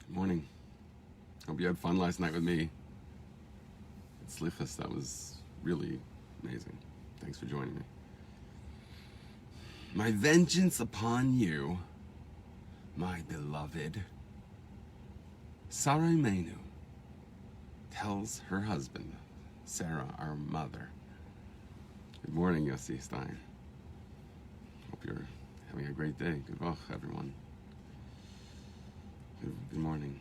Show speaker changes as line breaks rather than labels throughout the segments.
Good morning. Hope you had fun last night with me. It's Slichas. That was really amazing. Thanks for joining me. My vengeance upon you, my beloved. Sarah tells her husband, Sarah, our mother. Good morning, Yossi Stein. Hope you're having a great day. Good Boruch, everyone. Good morning.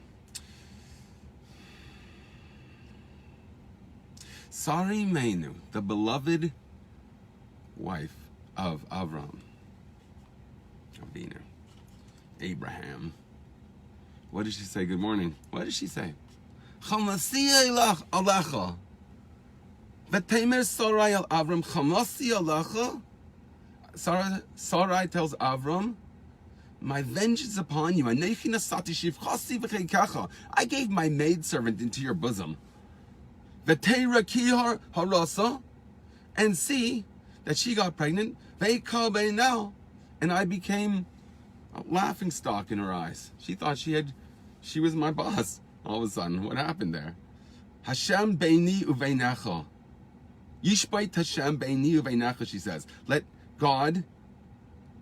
Sarah, the beloved wife of Avram, Abraham. What did she say? Good morning. What did she say? Hamasdi Alecha. V'temer Sarah al Avram Hamasdi Alecha. Sarah tells Avram, my vengeance upon you. I gave my maidservant into your bosom. And see that she got pregnant. And I became a laughing stock in her eyes. She thought she was my boss. All of a sudden, what happened there? Hashem beini uveinecha. Yishbait Hashem beini uveinecha, she says. Let God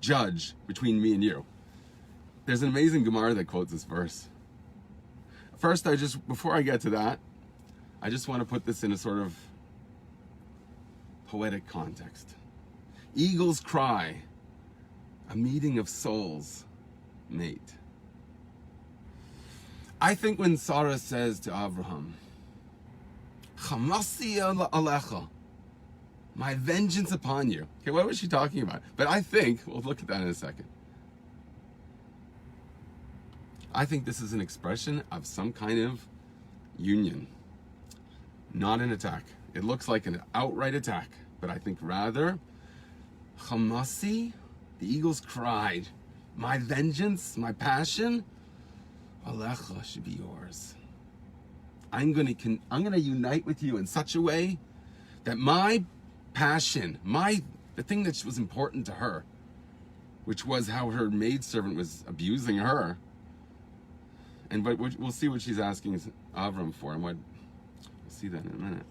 judge between me and you. There's an amazing Gemara that quotes this verse. First, before I get to that, I just want to put this in a sort of poetic context. Eagles cry, a meeting of souls mate. I think when Sarah says to Avraham, Hamasdi Alecha, my vengeance upon you. Okay, what was she talking about? But I think, we'll look at that in a second. I think this is an expression of some kind of union, not an attack. It looks like an outright attack, but I think rather, Hamasdi, the eagles cried, my vengeance, my passion, Alecha should be yours. I'm gonna unite with you in such a way that my passion, the thing that was important to her, which was how her maidservant was abusing her, but we'll see what she's asking Avram for, and we'll see that in a minute.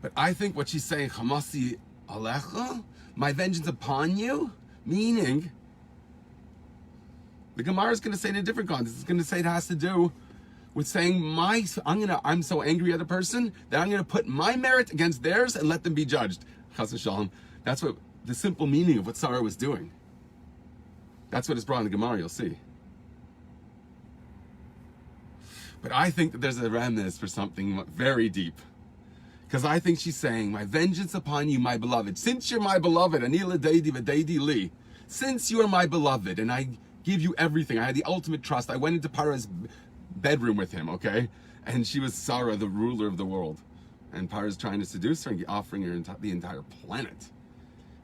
But I think what she's saying, Hamasdi Alecha, my vengeance upon you, meaning, the Gemara is going to say in a different context. It's going to say it has to do with saying, I'm so angry at a person that I'm going to put my merit against theirs and let them be judged. Chas v'shalom. That's what the simple meaning of what Sarah was doing. That's what is brought in the Gemara, you'll see. But I think that there's a remnant for something very deep. Because I think she's saying, my vengeance upon you, my beloved. Since you're my beloved, anila deidi v'deidi li. Since you are my beloved, and I give you everything, I had the ultimate trust. I went into Paro's bedroom with him, okay? And she was Sara, the ruler of the world. And Paro's trying to seduce her and offering her the entire planet.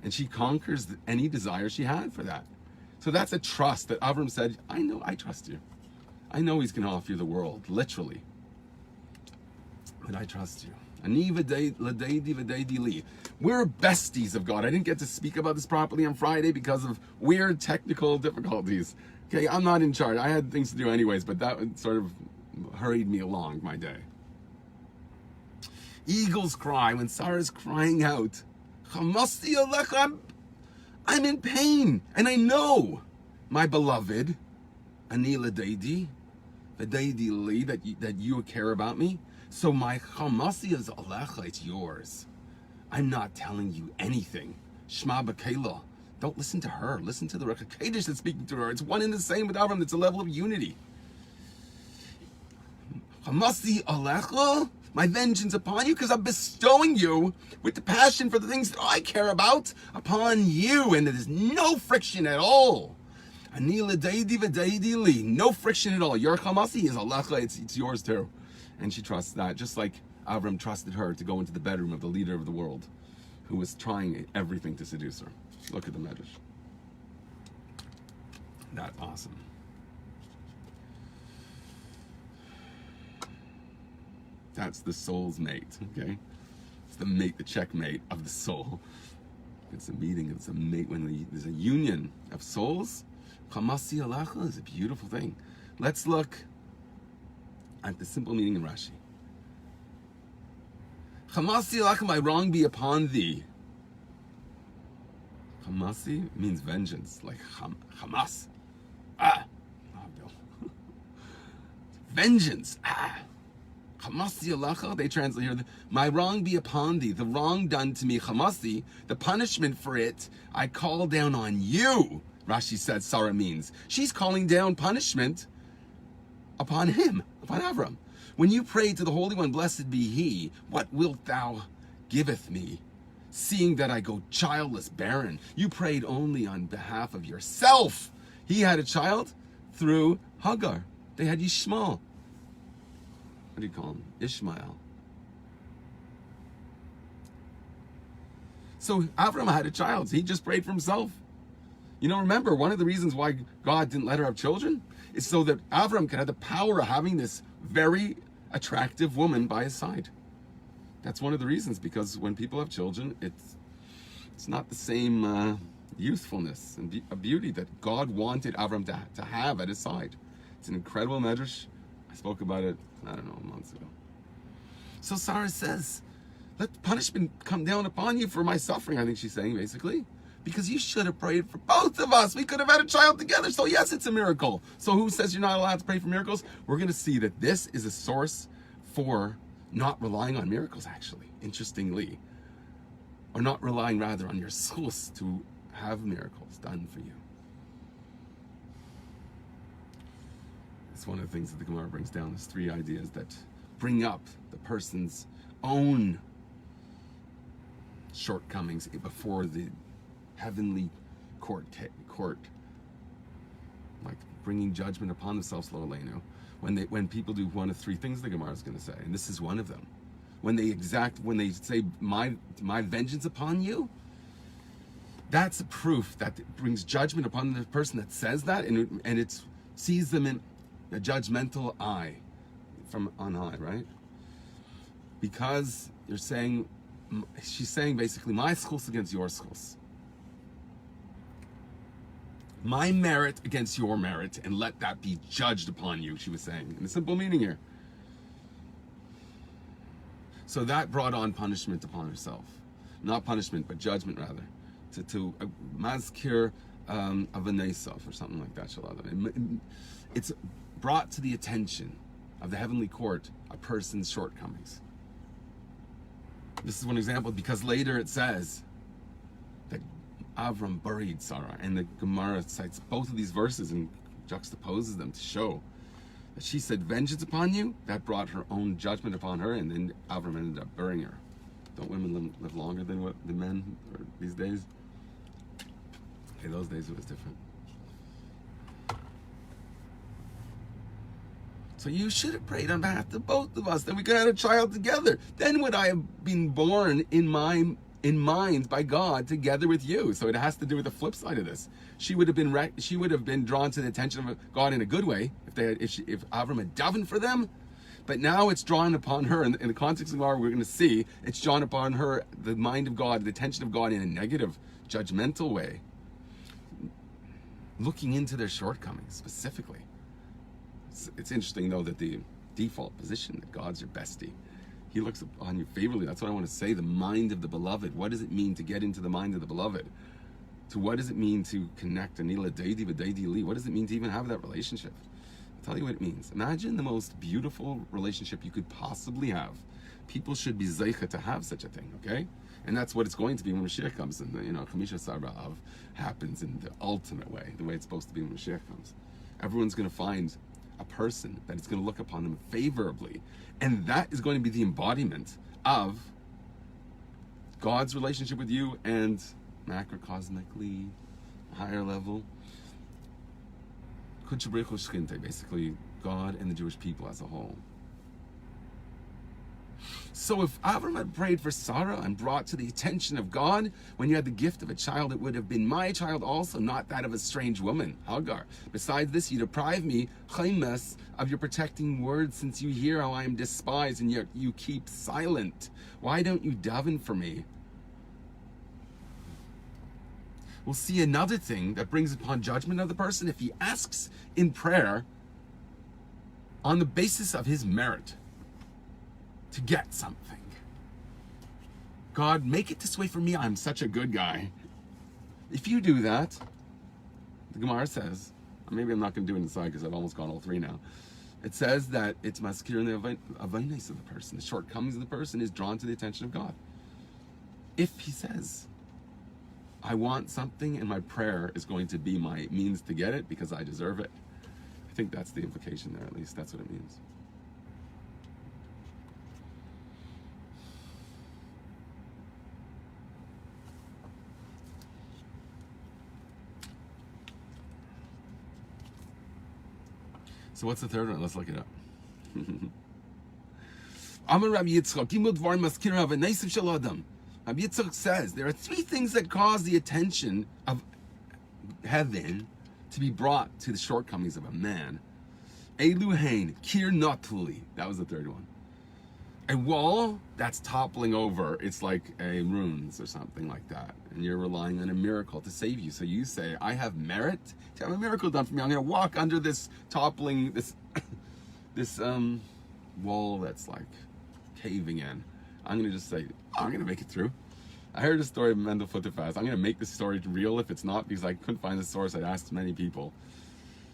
And she conquers any desire she had for that. So that's a trust that Avram said, I trust you. I know he's going to offer you the world, literally. But I trust you. We're besties of God. I didn't get to speak about this properly on Friday because of weird technical difficulties. Okay, I'm not in charge. I had things to do anyways, but that sort of hurried me along my day. Eagles cry when Sarah's crying out, Hamasdi Alecha, I'm in pain, and I know, my beloved, anila deidi, v'deidi li, that you care about me. So my Hamasdi is Alecha, it's yours. I'm not telling you anything. Shma b'keila. Don't listen to her. Listen to the Ruach HaKodesh that's speaking to her. It's one and the same with Avram. It's a level of unity. Hamasdi Alecha, my vengeance upon you, because I'm bestowing you with the passion for the things that I care about upon you, and there's no friction at all. Anila deidi v'deidi li. No friction at all. Your Hamasdi is Alecha. It's yours too. And she trusts that, just like Avram trusted her to go into the bedroom of the leader of the world, who was trying everything to seduce her. Look at the Medrash. That's awesome. That's the soul's mate, okay? It's the mate, the checkmate of the soul. It's a meeting, it's a mate when there's a union of souls. Hamasdi Alecha is a beautiful thing. Let's look at the simple meaning in Rashi. Hamasdi Alecha, my wrong be upon thee. Hamasdi means vengeance, like Hamas. Vengeance. Hamasdi Alecha, they translate here, my wrong be upon thee, the wrong done to me, Hamasdi, the punishment for it, I call down on you. Rashi said Sara means. She's calling down punishment upon him, upon Avram. When you pray to the Holy One, blessed be He, what wilt thou giveth me? Seeing that I go childless, barren. You prayed only on behalf of yourself. He had a child through Hagar. They had Yishmael. What do you call him? Ishmael. So Avraham had a child. He just prayed for himself. You know, remember, one of the reasons why God didn't let her have children is so that Avraham could have the power of having this very attractive woman by his side. That's one of the reasons, because when people have children, it's not the same youthfulness and beauty that God wanted Avraham to have at his side. It's an incredible medrash. I spoke about it, I don't know, months ago. So Sarah says, let punishment come down upon you for my suffering, I think she's saying, basically. Because you should have prayed for both of us. We could have had a child together. So yes, it's a miracle. So who says you're not allowed to pray for miracles? We're going to see that this is a source for not relying on miracles, actually, interestingly. Or not relying, rather, on your schus to have miracles done for you. It's one of the things that the Gemara brings down, is 3 ideas that bring up the person's own shortcomings before the heavenly court, like bringing judgment upon themselves, lo aleinu. When people do one of 3 things, the Gemara is going to say, and this is one of them. When they say my vengeance upon you, that's a proof that it brings judgment upon the person that says that, and it sees them in a judgmental eye from on high, right? Because she's saying basically, my schus against your schus. My merit against your merit, and let that be judged upon you, she was saying. And the simple meaning here. So that brought on punishment upon herself. Not punishment, but judgment, rather. To mazkir avanesov, or something like that. It's brought to the attention of the heavenly court a person's shortcomings. This is one example, because later it says that Avram buried Sara, and the Gemara cites both of these verses and juxtaposes them to show that she said, vengeance upon you, that brought her own judgment upon her, and then Avram ended up burying her. Don't women live longer than what the men are these days? Okay, those days it was different. So you should have prayed on behalf of both of us, that we could have had a child together. Then would I have been born in mind by God together with you. So it has to do with the flip side of this. She would have been drawn to the attention of God in a good way if Avram had davened for them. But now it's drawn upon her, in the context of Gemara, we're going to see it's drawn upon her, the mind of God, the attention of God, in a negative, judgmental way, looking into their shortcomings specifically. It's interesting, though, that the default position, that God's your bestie, He looks upon you favorably. That's what I want to say. The mind of the beloved. What does it mean to get into the mind of the beloved? To what does it mean to connect? Anila Deidi V'Deidi Li. What does it mean to even have that relationship? I'll tell you what it means. Imagine the most beautiful relationship you could possibly have. People should be zeicha to have such a thing, okay? And that's what it's going to be when Moshiach comes. And Chamisha Sarah happens in the ultimate way, the way it's supposed to be when Moshiach comes. Everyone's going to find a person that is going to look upon them favorably, and that is going to be the embodiment of God's relationship with you, and macrocosmically, higher level, basically God and the Jewish people as a whole. So if Avram had prayed for Sara and brought to the attention of God, when you had the gift of a child, it would have been my child also, not that of a strange woman, Hagar. Besides this, you deprive me, chaimes, of your protecting words, since you hear how I am despised, and yet you keep silent. Why don't you daven for me? We'll see another thing that brings upon judgment of the person. If he asks in prayer on the basis of his merit to get something. God, make it this way for me. I'm such a good guy. If you do that, the Gemara says, maybe I'm not going to do it inside because I've almost gone all three now. It says that it's maskir in the avainos of the person. The shortcomings of the person is drawn to the attention of God. If he says, I want something and my prayer is going to be my means to get it because I deserve it. I think that's the implication there, at least. That's what it means. So what's the third one? Let's look it up. Amar Rabbi Yitzchak, Gimel Dvar Maskira V'Neisav Shel Adam. Rabbi Yitzchak says there are three things that cause the attention of heaven to be brought to the shortcomings of a man. Eluhain, Kir Notuli. That was the third one. A wall that's toppling over, it's like a ruins or something like that. And you're relying on a miracle to save you. So you say, I have merit to have a miracle done for me. I'm going to walk under this toppling, this wall that's like caving in. I'm going to just say, I'm going to make it through. I heard a story of Mendel Futterfast. I'm going to make this story real if it's not, because I couldn't find the source. I asked many people.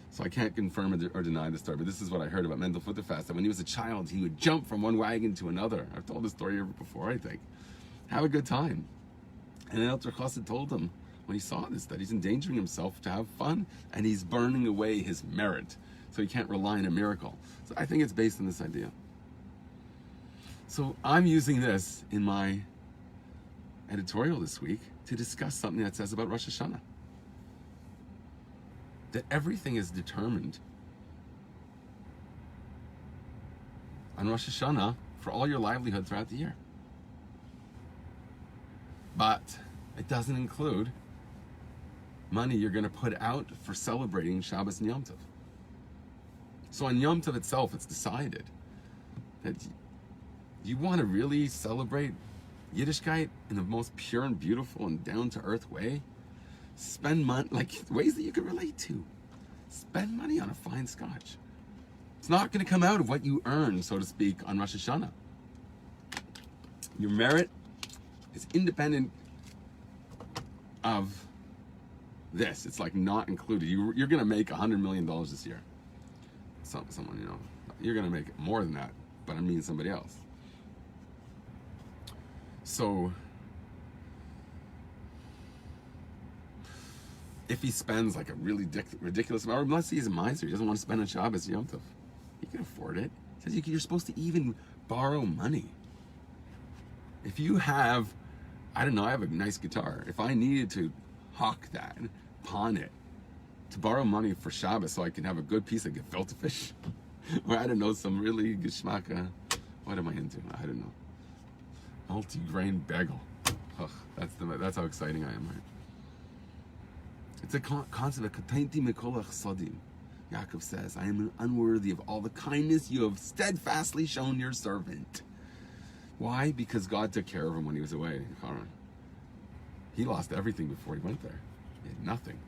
So I can't confirm or deny the story, but this is what I heard about Mendel Futterfast, that when he was a child, he would jump from one wagon to another. I've told this story here before, I think. Have a good time. And then Elter Chassid told him, when he saw this, that he's endangering himself to have fun, and he's burning away his merit. So he can't rely on a miracle. So I think it's based on this idea. So I'm using this in my editorial this week to discuss something that says about Rosh Hashanah. That everything is determined on Rosh Hashanah for all your livelihood throughout the year. But it doesn't include money you're going to put out for celebrating Shabbos and Yom Tov. So on Yom Tov itself, it's decided that you want to really celebrate Yiddishkeit in the most pure and beautiful and down-to-earth way. Spend money, like ways that you can relate to. Spend money on a fine scotch. It's not going to come out of what you earn, so to speak, on Rosh Hashanah. Your merit is independent of this. It's like not included. You're going to make $100 million this year. Someone, you're going to make more than that, but I mean somebody else. So if he spends like a really ridiculous amount, or unless he's a miser, he doesn't want to spend on Shabbos Yom Tov, he can afford it. He says you're supposed to even borrow money. If you have, I don't know, I have a nice guitar. If I needed to hawk that, pawn it, to borrow money for Shabbos so I can have a good piece of gefilte fish, or I don't know, some really geschmacka, what am I into? I don't know. Multi-grain bagel. Ugh, that's how exciting I am, right? It's a concept of Katainti Mekolach Sadim. Yaakov says, I am unworthy of all the kindness you have steadfastly shown your servant. Why? Because God took care of him when he was away in Haran. He lost everything before he went there. He had nothing.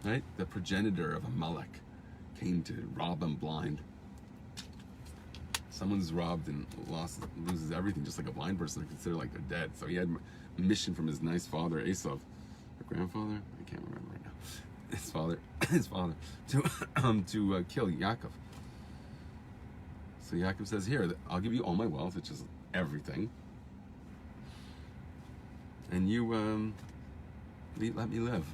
Right? The progenitor of Amalek came to rob him blind. Someone's robbed and loses everything, just like a blind person. They're considered like they're dead. So he had a mission from his nice father, Esau, or grandfather, I can't remember right now. His father, to kill Yaakov. So Yaakov says, here, I'll give you all my wealth, which is everything, and you let me live.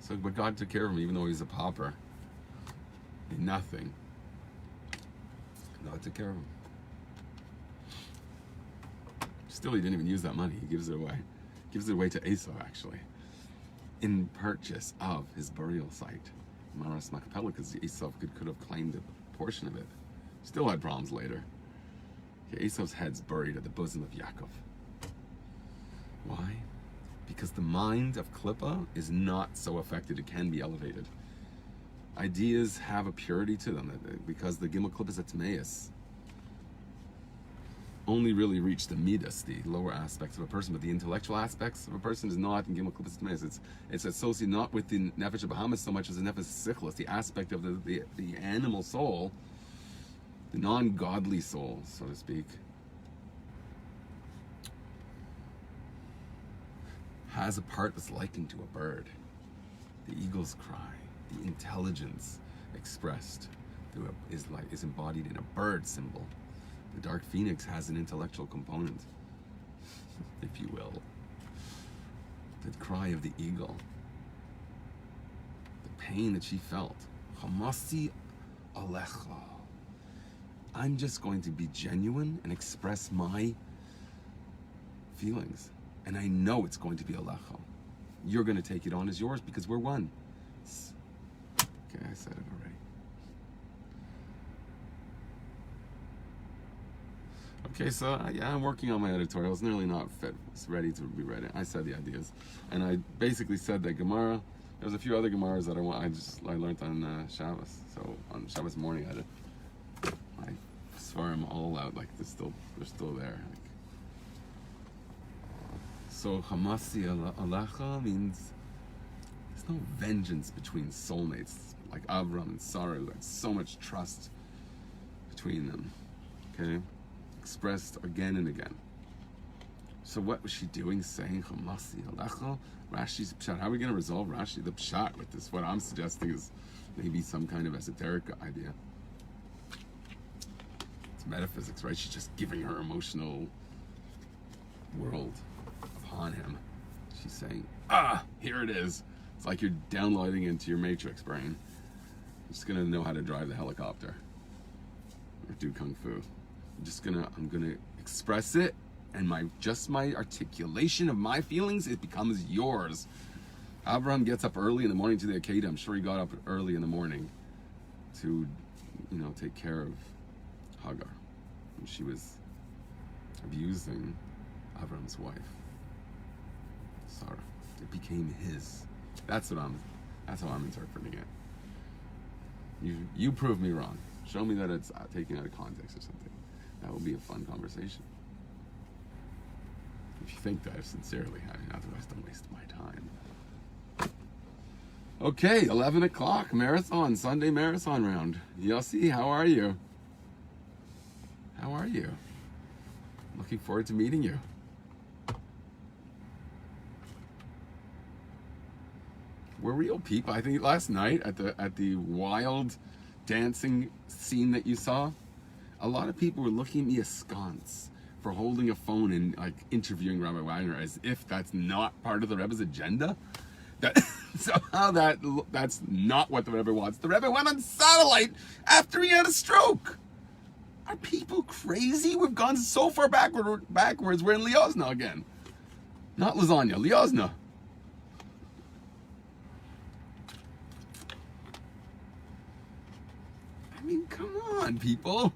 So, but God took care of him, even though he's a pauper. He had nothing. God took care of him. Still, he didn't even use that money. He gives it away. Gives it away to Esau, actually, in purchase of his burial site, Maras Macapella, because Esau could have claimed a portion of it. Still had problems later. Okay, Esau's head's buried at the bosom of Yaakov. Why? Because the mind of Klippa is not so affected, it can be elevated. Ideas have a purity to them, because the Gimel Klippa is a Timaeus. only really reach the midas, the lower aspects of a person, but the intellectual aspects of a person is not in Gimel Klippus Tmeis. It's associated not with the nefesh of Bahamas so much as the nefesh sichlos, the aspect of the animal soul, the non-godly soul, so to speak, has a part that's likened to a bird. The eagle's cry, the intelligence expressed is embodied in a bird symbol. The dark phoenix has an intellectual component, if you will. The cry of the eagle, the pain that she felt. Hamasdi Alecha. I'm just going to be genuine and express my feelings. And I know it's going to be Alecha. You're going to take it on as yours because we're one. Okay, I said it already. Okay, so yeah, I'm working on my editorial. It's nearly not ready to be read. I said the ideas, and I basically said that Gemara. There's a few other Gemaras that I learned on Shabbos. So on Shabbos morning, I swear them all out. Like they're still there. Like, so Hamasdi Alecha means there's no vengeance between soulmates like Avraham and Sara, who had so much trust between them. Okay. Expressed again and again. So what was she doing saying Hamasdi Alecha? Rashi's pshat. How are we going to resolve Rashi the pshat with this? What I'm suggesting is maybe some kind of esoteric idea. It's metaphysics, right? She's just giving her emotional world upon him. She's saying, here it is. It's like you're downloading into your matrix brain. I'm just going to know how to drive the helicopter or do kung fu. I'm gonna express it, and my articulation of my feelings, it becomes yours. Avraham gets up early in the morning to the Akedah. I'm sure he got up early in the morning to, take care of Hagar. And she was abusing Avraham's wife, Sara. It became his. That's how I'm interpreting it. You prove me wrong. Show me that it's taken out of context or something. That will be a fun conversation. If you think that sincerely, otherwise don't waste my time. Okay, 11 o'clock, marathon, Sunday marathon round. Yossi, how are you? How are you? Looking forward to meeting you. We're real people. I think last night at the wild dancing scene that you saw, a lot of people were looking at me askance for holding a phone and like interviewing Rabbi Wagner as if that's not part of the Rebbe's agenda. That somehow that's not what the Rebbe wants. The Rebbe went on satellite after he had a stroke. Are people crazy? We've gone so far backwards. We're in Liozna again. Not lasagna, Liozna. I mean, come on, people.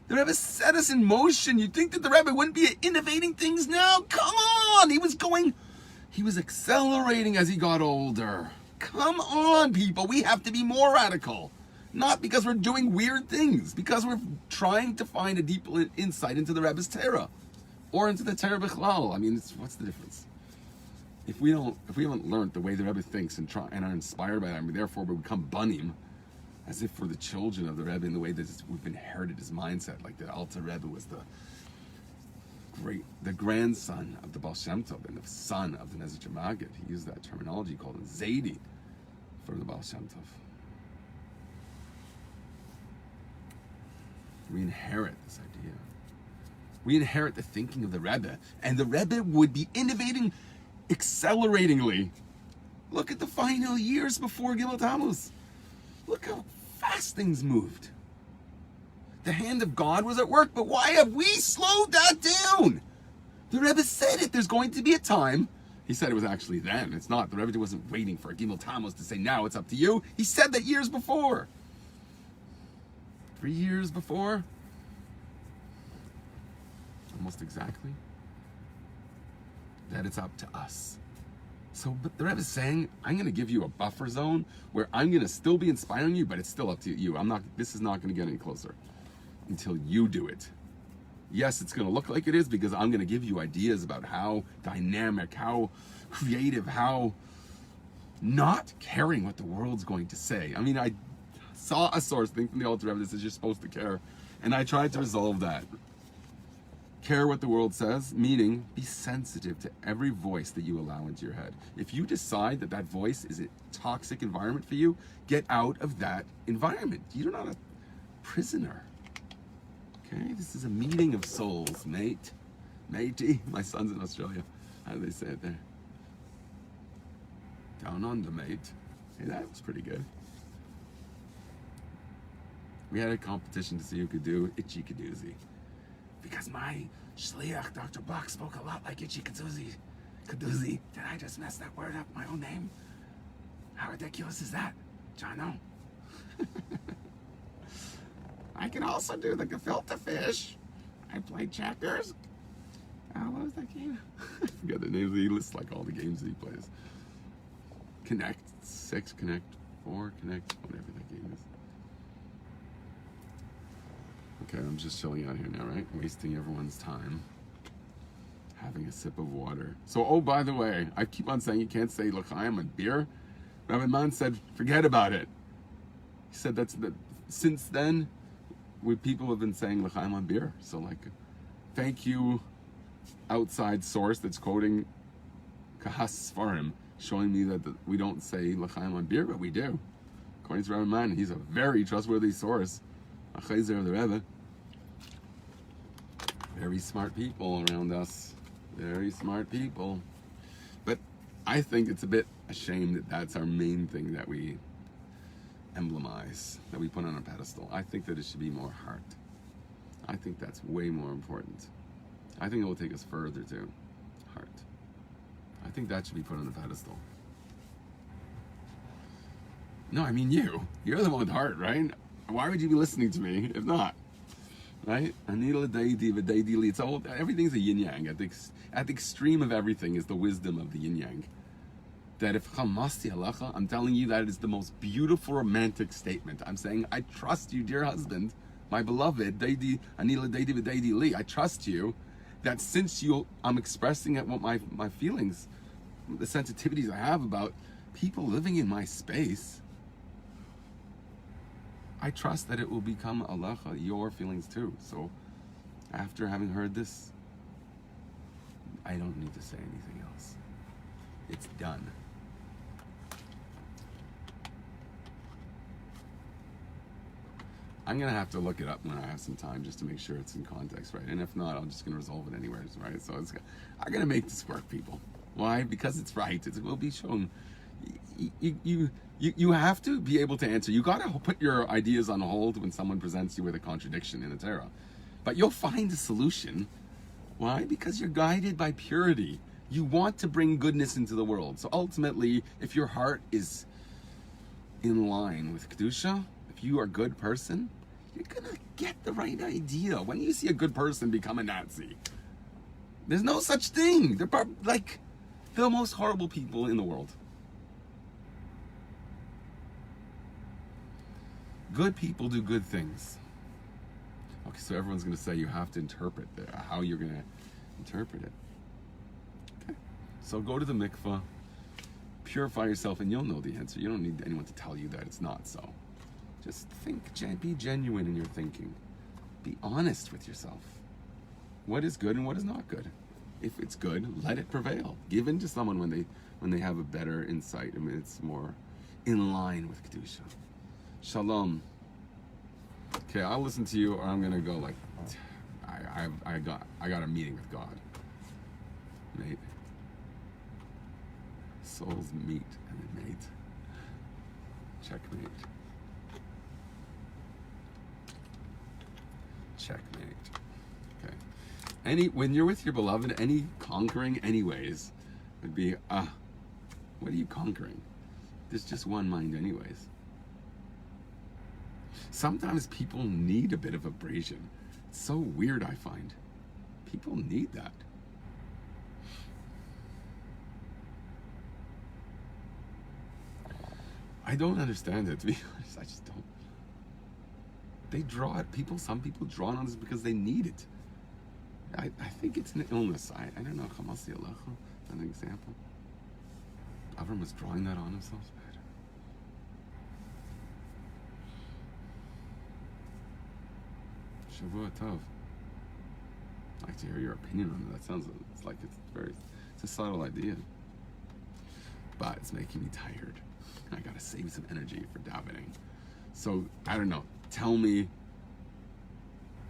The Rebbe set us in motion. You'd think that the Rebbe wouldn't be innovating things now? Come on! He was accelerating as he got older. Come on, people. We have to be more radical. Not because we're doing weird things, because we're trying to find a deeper insight into the Rebbe's Torah. Or into the Torah Bichlal. I mean, what's the difference? If we haven't learned the way the Rebbe thinks and are inspired by that, and therefore we become banim, as if we're the children of the Rebbe in the way that we've inherited his mindset, like the Alter Rebbe was the grandson of the Baal Shem Tov and the son of the Nezich Magid. He used that terminology called him Zaidi for the Baal Shem Tov. We inherit this idea. We inherit the thinking of the Rebbe, and the Rebbe would be innovating acceleratingly. Look at the final years before Gimel Tammuz. Look how fast things moved. The hand of God was at work, but why have we slowed that down? The Rebbe said it. There's going to be a time. He said it was actually then. It's not. The Rebbe wasn't waiting for Gimel Tammuz to say, now it's up to you. He said that years before. 3 years before. Almost exactly. That it's up to us. So, but the Rebbe is saying, I'm going to give you a buffer zone where I'm going to still be inspiring you, but it's still up to you. This is not going to get any closer until you do it. Yes, it's going to look like it is because I'm going to give you ideas about how dynamic, how creative, how not caring what the world's going to say. I mean, I saw a source thing from the Alter Rebbe that says you're supposed to care, and I tried to resolve that. Care what the world says, meaning be sensitive to every voice that you allow into your head. If you decide that that voice is a toxic environment for you, get out of that environment. You're not a prisoner. Okay, this is a meeting of souls, mate. Matey. My son's in Australia. How do they say it there? Down under, mate. Hey, that was pretty good. We had a competition to see who could do Itchy Kadoozy. Because my shliach, Dr. Bach, spoke a lot like Itchy Kadoozy. Did I just mess that word up, my own name? How ridiculous is that? Jono? I can also do the gefilte fish. I played checkers. What was that game? I forget the name. He lists like all the games that he plays. Connect 6, Connect 4, Connect, whatever that game is. Okay, I'm just chilling out here now, right? Wasting everyone's time. Having a sip of water. So, oh, by the way, I keep on saying you can't say l'chaim on beer. Rabbi Man said, forget about it. He said since then, people have been saying l'chaim on beer. So, like, thank you, outside source that's quoting Kahas Sfarim, showing me that we don't say l'chaim on beer, but we do. According to Rabbi Man, he's a very trustworthy source. Achazer of the Rebbe. Very smart people around us. Very smart people. But I think it's a bit a shame that that's our main thing that we emblemize, that we put on a pedestal. I think that it should be more heart. I think that's way more important. I think it will take us further to heart. I think that should be put on the pedestal. No, I mean you. You're the one with heart, right? Why would you be listening to me if not? Right? It's all, everything's a yin yang. At the extreme of everything is the wisdom of the yin yang. That if Hamasdi Alecha, I'm telling you that is the most beautiful romantic statement. I'm saying, I trust you, dear husband, my beloved, I trust you, that since I'm expressing what my feelings, the sensitivities I have about people living in my space, I trust that it will become Alecha, your feelings too. So, after having heard this, I don't need to say anything else. It's done. I'm going to have to look it up when I have some time just to make sure it's in context, right? And if not, I'm just going to resolve it anyways, right? So, I'm going to make this work, people. Why? Because it's right. It will be shown. You have to be able to answer. You got to put your ideas on hold when someone presents you with a contradiction in the Torah. But you'll find a solution. Why? Because you're guided by purity. You want to bring goodness into the world. So ultimately, if your heart is in line with Kedusha, if you are a good person, you're going to get the right idea. When you see a good person become a Nazi, there's no such thing. They're like the most horrible people in the world. Good people do good things. Okay, so everyone's going to say you have to interpret how you're going to interpret it. Okay, so go to the mikvah, purify yourself, and you'll know the answer. You don't need anyone to tell you that it's not so. Just think, be genuine in your thinking. Be honest with yourself. What is good and what is not good? If it's good, let it prevail. Give in to someone when they have a better insight. I mean, it's more in line with Kedusha. Shalom. Okay, I'll listen to you, or I'm gonna go like, I got a meeting with God, mate. Souls meet and they mate. Checkmate. Checkmate. Okay. When you're with your beloved, any conquering anyways would be, what are you conquering? There's just one mind anyways. Sometimes people need a bit of abrasion. It's so weird, I find. People need that. I don't understand it, to be honest. I just don't. They draw it. Some people draw on this because they need it. I think it's an illness. I don't know. Hamasdi Alecha, an example. Avram was drawing that on himself. Shavua Tov. I'd like to hear your opinion on it. That sounds, it's like it's a subtle idea. But it's making me tired. I gotta save some energy for davening. So, I don't know. Tell me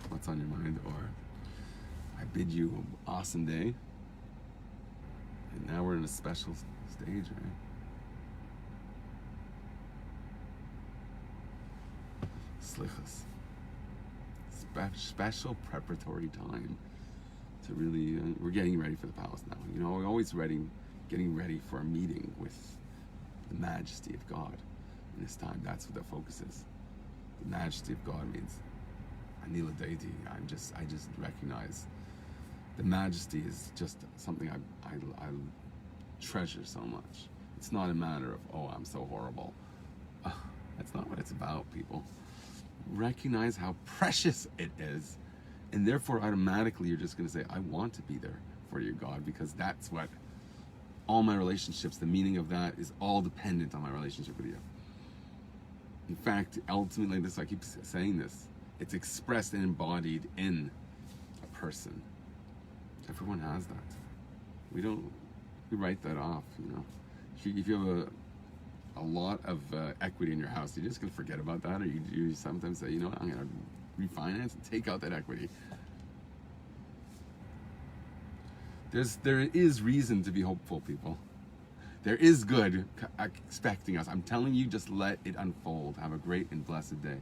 what's on your mind, or I bid you an awesome day. And now we're in a special stage, right? Slichas. Special preparatory time to really, we're getting ready for the palace now. You know, we're always getting ready for a meeting with the majesty of God. In this time, that's what the focus is. The majesty of God means Anila Deity. I just recognize the majesty is just something I treasure so much. It's not a matter of, oh, I'm so horrible. That's not what it's about, people. Recognize how precious it is, and therefore automatically you're just going to say, I want to be there for you, God, because that's what all my relationships, the meaning of that is all dependent on my relationship with you. In fact, ultimately, I keep saying this, it's expressed and embodied in a person. Everyone has that. We write that off, you know. If you have a lot of equity in your house, you're just going to forget about that, or you sometimes say, you know what, I'm going to refinance and take out that equity. There is reason to be hopeful, people. There is good expecting us. I'm telling you, just let it unfold. Have a great and blessed day.